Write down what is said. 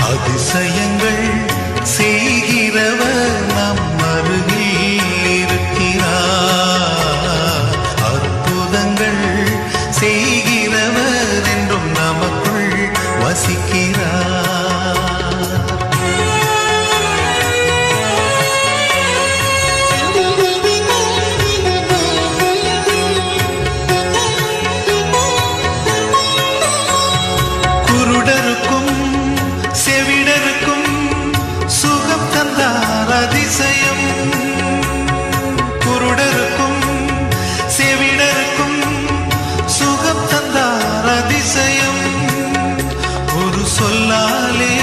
அதிசயங்கள் செய்கிறவர் நம் அருகில் இருக்கிறார். அற்புதங்கள் செய்கிறவர் என்றும் நமக்குள் வசிக்கிறார். குருடருக்கும் செவிடருக்கும் சுகம் தந்தார் அதிசயம். குருடருக்கும் செவிடருக்கும் சுகம் தந்தார் அதிசயம். ஒரு சொல்லாலே